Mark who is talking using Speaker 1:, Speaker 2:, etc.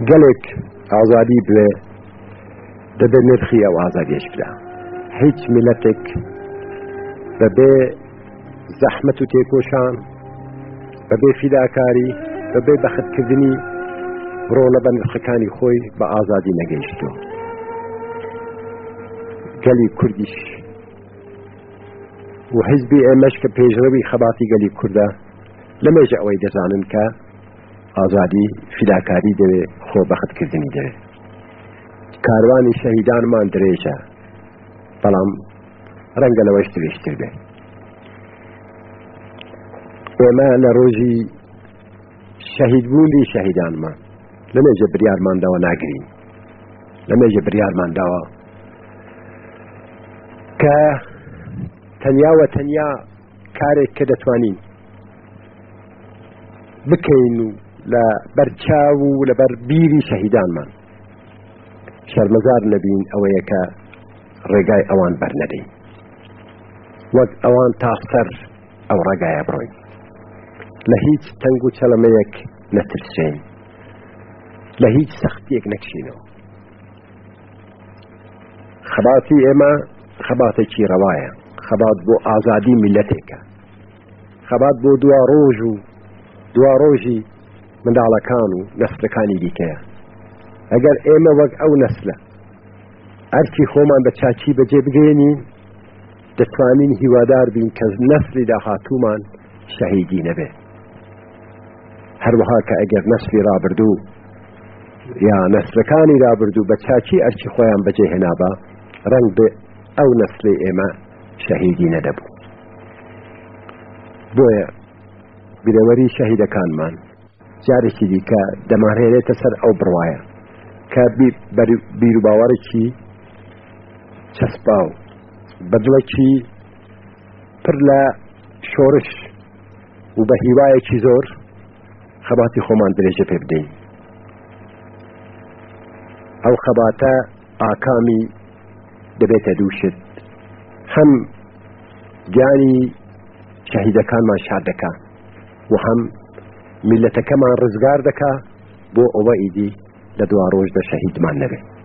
Speaker 1: گەلێک ئازادی بوێ دەبێ نرخی ئەو ئازادیش برا. هیچ میلەتێک بەبێ زەحمەت و تێکۆشان، بەبێ فیداکاری، بەبێ بەختکردنی ڕۆڵە بە نرخەکانی خۆی بە ئازادی نەگەیشتووە. گەلی کوردیش و حیزبی ئێمەش کە پێشڕەوی خەباتی گەلی کوردە لەمێژە ئەوەی دەزانن کە ئازادی فیداکاری دەوێ، خۆبەختکردنی دەوێ. کاروانی شەهیدانمان درێژە، بەڵام ڕەنگە لەوەش درێژتر بێ. ئێمە لە ڕۆژی شەهیدبوونی شەهیدانمان لەمێژە بریارمانداوە ناگرین، لەمێژە بریارمانداوە کە تەنیا کارێک کە دەتوانین بکەین و لە بەرچاو و لە بەر بیری شەهیدانمان شەرمەزار نەبین ئەوەیە کە ڕێگای ئەوان بەرنەدەین، وەک ئەوان تاقسەر ئەو ڕێگایە بڕۆین، لە هیچ تەنگ و چەلەمەیەک نەترسێن، لە هیچ سەختیەک نەکشینەوە. خەباتی ئێمە خەباتێکی ڕەوایە، خەبات بۆ ئازادی میلەتێکە، خەبات بۆ دوا ڕۆژی منداڵەکان و نەسلەکانی دیکەیە. ئەگەر ئێمە وەک ئەو نەسلە ئەرکی خۆمان بە چاچی بەجێ بگەێنین، دەتوانین هیوادار بین کە نەسلی داهاتوومان شەهیدی نەبێ. هەروەها کە ئەگەر نەسلی ڕابردوو یا نەسلەکانی ڕابردوو بە چاچی ئەرکی خۆیان بەجێ هێنابە، ڕەنگ بێ ئەو نەسلی ئێمە شەهیدی نەدەبوو. بۆیە بیرەوەری شەهیدەکانمان جارێکی دیکە دەمانهێنێتە سەر ئەو بڕوایە کە بیر و باوەڕێکی چەسپاو بەدڵێکی پڕ لە شۆڕش و بە هیوایەکی زۆر خەباتی خۆمان درێژە پێ بدەین. ئەو خەباتە ئاکامی دەبێتە دووشت، هەم گیانی شەهیدەکانمان شاد دەکا و هەم میلەتەکەمان ڕزگار دەکا بۆ ئەوە ئیدی لە دوا ڕۆژدە شەهیدمان نەبێت.